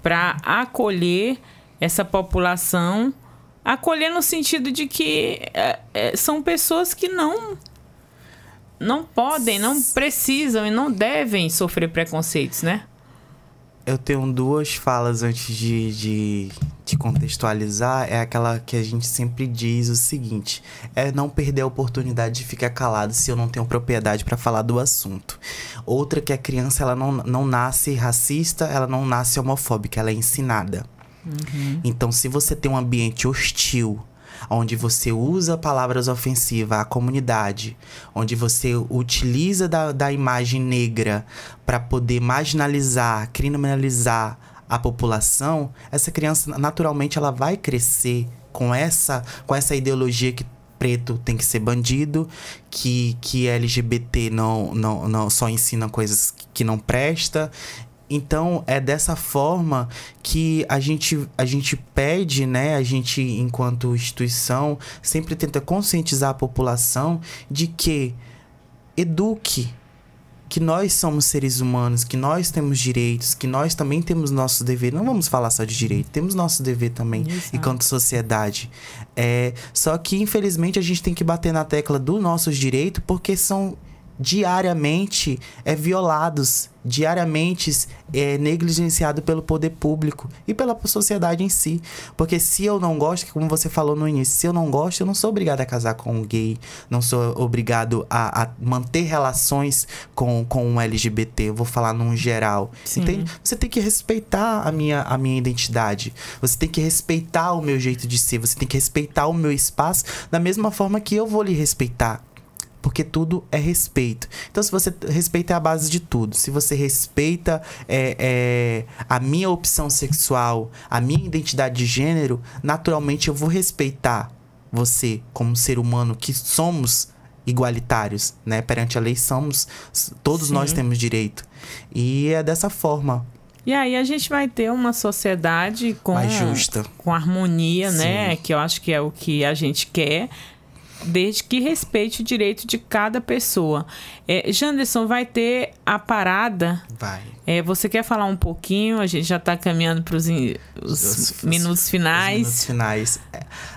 para acolher essa população? Acolher no sentido de que são pessoas que não podem, não precisam e não devem sofrer preconceitos, né? Eu tenho duas falas antes de contextualizar. É aquela que a gente sempre diz o seguinte: é não perder a oportunidade de ficar calado se eu não tenho propriedade para falar do assunto. Outra que a criança ela não nasce racista, ela não nasce homofóbica, ela é ensinada. Uhum. Então, se você tem um ambiente hostil, onde você usa palavras ofensivas à comunidade, onde você utiliza da imagem negra para poder marginalizar, criminalizar a população, essa criança naturalmente ela vai crescer com essa ideologia que preto tem que ser bandido, que LGBT não só ensina coisas que não presta. Então, é dessa forma que a gente pede, né? A gente, enquanto instituição, sempre tenta conscientizar a população de que eduque, que nós somos seres humanos, que nós temos direitos, que nós também temos nossos deveres. Não vamos falar só de direito, temos nosso dever também, Exato. enquanto sociedade. Só que, infelizmente, a gente tem que bater na tecla dos nossos direitos, porque são diariamente violados, diariamente negligenciado pelo poder público e pela sociedade em si. Porque se eu não gosto, como você falou no início, se eu não gosto, eu não sou obrigado a casar com um gay, não sou obrigado a manter relações com um LGBT, eu vou falar num geral. Entende? Você tem que respeitar a minha identidade, você tem que respeitar o meu jeito de ser, você tem que respeitar o meu espaço da mesma forma que eu vou lhe respeitar. Porque tudo é respeito. Então, se você respeita a base de tudo, se você respeita a minha opção sexual, a minha identidade de gênero, naturalmente eu vou respeitar você como ser humano, que somos igualitários, né? Perante a lei todos nós temos direito. E é dessa forma. E aí a gente vai ter uma sociedade mais justa, com harmonia, né? Que eu acho que é o que a gente quer. desde que respeite o direito de cada pessoa. Janderson, vai ter a parada? Vai. Você quer falar um pouquinho? A gente já está caminhando para os minutos finais. Os minutos finais.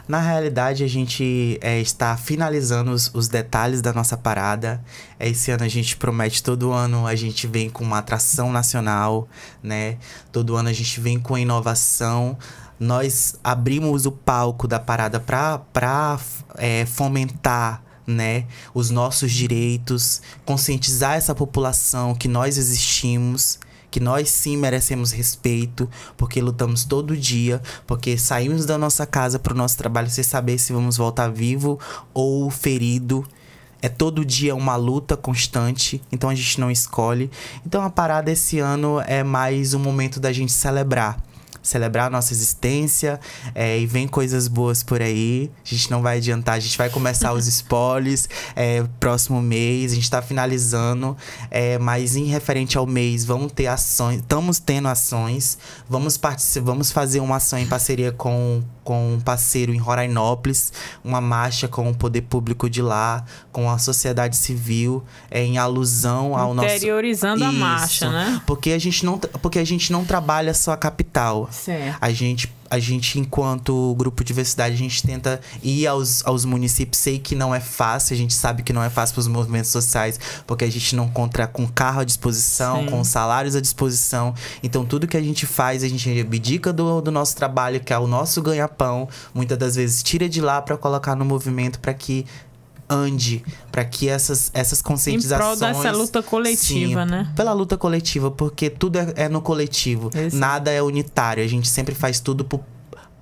Na realidade, a gente está finalizando os detalhes da nossa parada. Esse ano a gente promete, todo ano a gente vem com uma atração nacional, né? Todo ano a gente vem com inovação. Nós abrimos o palco da parada para fomentar, né, os nossos direitos, conscientizar essa população que nós existimos, que nós sim merecemos respeito, porque lutamos todo dia, porque saímos da nossa casa para o nosso trabalho sem saber se vamos voltar vivo ou ferido. É todo dia uma luta constante, então a gente não escolhe. Então a parada esse ano é mais um momento da gente celebrar a nossa existência, e vem coisas boas por aí. A gente não vai adiantar, a gente vai começar os spoilers próximo mês, a gente tá finalizando, mas em referente ao mês, vamos ter ações, estamos tendo ações, vamos fazer uma ação em parceria com um parceiro em Rorainópolis, uma marcha com o poder público de lá, com a sociedade civil, em alusão ao nosso... Interiorizando a marcha, né? Porque a gente não trabalha só a capital. Certo. A gente, enquanto grupo de diversidade, a gente tenta ir aos municípios. Sei que não é fácil, a gente sabe que não é fácil para os movimentos sociais, porque a gente não conta com carro à disposição, com salários à disposição. Então, tudo que a gente faz, a gente abdica do nosso trabalho, que é o nosso ganha-pão. Muitas das vezes tira de lá para colocar no movimento, para que ande, para que essas conscientizações... Em prol dessa luta coletiva, sim, né? Pela luta coletiva, porque tudo é no coletivo. Esse. Nada é unitário. A gente sempre faz tudo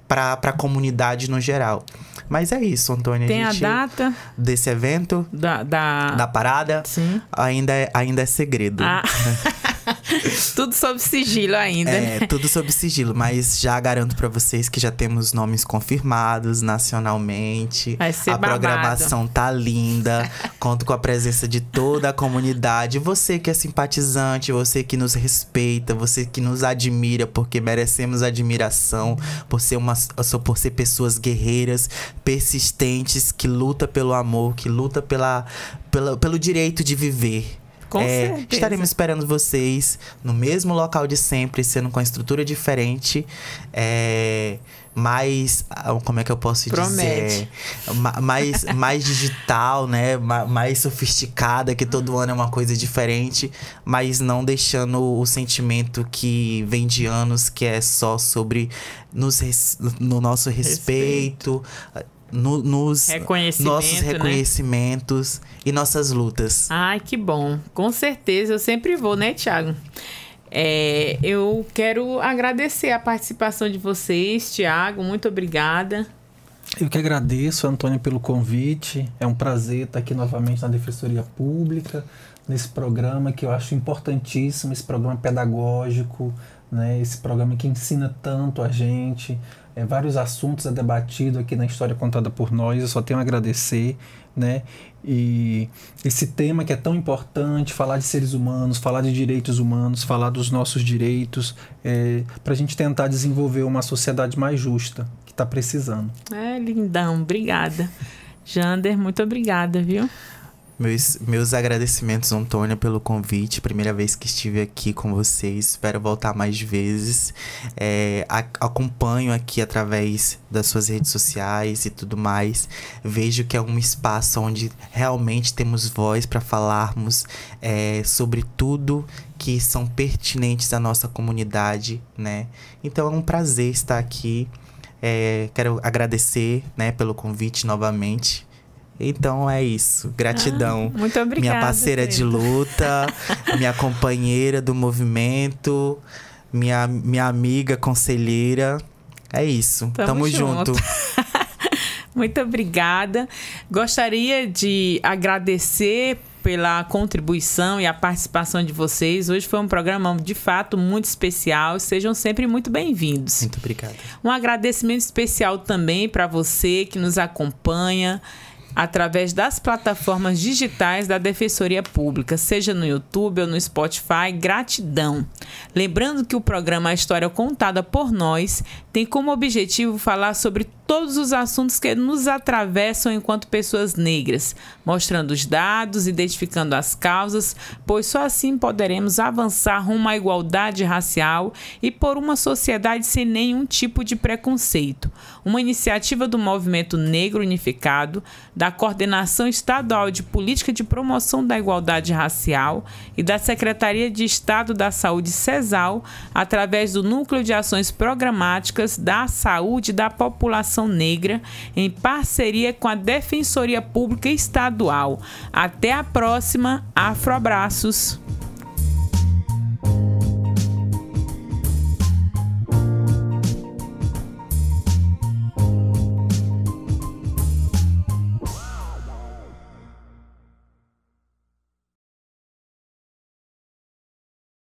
para a comunidade no geral. Mas é isso, Antônia. Tem a data desse evento? Da parada? Sim. Ainda é segredo. Tudo sob sigilo ainda. Tudo sob sigilo. Mas já garanto pra vocês que já temos nomes confirmados nacionalmente. Vai ser a babado. Programação tá linda. Conto com a presença de toda a comunidade. Você que é simpatizante, você que nos respeita, você que nos admira, porque merecemos admiração, por ser pessoas guerreiras, persistentes, que luta pelo amor, que luta pelo direito de viver. Com certeza. Estaremos esperando vocês no mesmo local de sempre, sendo com a estrutura diferente, mais, como é que eu posso dizer? Mais digital, né? Mais sofisticada, que todo ano é uma coisa diferente, mas não deixando o sentimento que vem de anos, que é só sobre no nosso respeito. Nossos reconhecimentos, né? E nossas lutas. Ai, que bom. Com certeza, eu sempre vou, né, Thiago? Eu quero agradecer a participação de vocês, Thiago. Muito obrigada. Eu que agradeço, Antônia, pelo convite. É um prazer estar aqui novamente na Defensoria Pública, nesse programa que eu acho importantíssimo, esse programa pedagógico, né? Esse programa que ensina tanto a gente. Vários assuntos debatido aqui na História Contada por Nós. Eu só tenho a agradecer, né? E esse tema que é tão importante, falar de seres humanos, falar de direitos humanos, falar dos nossos direitos, para a gente tentar desenvolver uma sociedade mais justa, que está precisando. Lindão, obrigada. Jander, muito obrigada, viu? Meus agradecimentos, Antônia, pelo convite. Primeira vez que estive aqui com vocês. Espero voltar mais vezes. Acompanho aqui através das suas redes sociais e tudo mais. Vejo que é um espaço onde realmente temos voz para falarmos sobre tudo que são pertinentes à nossa comunidade, né? Então é um prazer estar aqui. Quero agradecer, né, pelo convite novamente. Então é isso, gratidão. Muito obrigada. Minha parceira de luta, minha companheira do movimento, minha amiga conselheira. É isso, tamo junto. Muito obrigada. Gostaria de agradecer pela contribuição e a participação de vocês. Hoje foi um programa, de fato, muito especial. Sejam sempre muito bem-vindos. Muito obrigada. Um agradecimento especial também para você que nos acompanha. através das plataformas digitais da Defensoria Pública, seja no YouTube ou no Spotify. Gratidão! Lembrando que o programa A História Contada por Nós tem como objetivo falar sobre todos os assuntos que nos atravessam enquanto pessoas negras, mostrando os dados, identificando as causas, pois só assim poderemos avançar rumo à igualdade racial e por uma sociedade sem nenhum tipo de preconceito. Uma iniciativa do Movimento Negro Unificado, da Coordenação Estadual de Política de Promoção da Igualdade Racial e da Secretaria de Estado da Saúde, CESAL, através do Núcleo de Ações Programáticas da Saúde da População Negra, em parceria com a Defensoria Pública Estadual. Até a próxima. Afroabraços!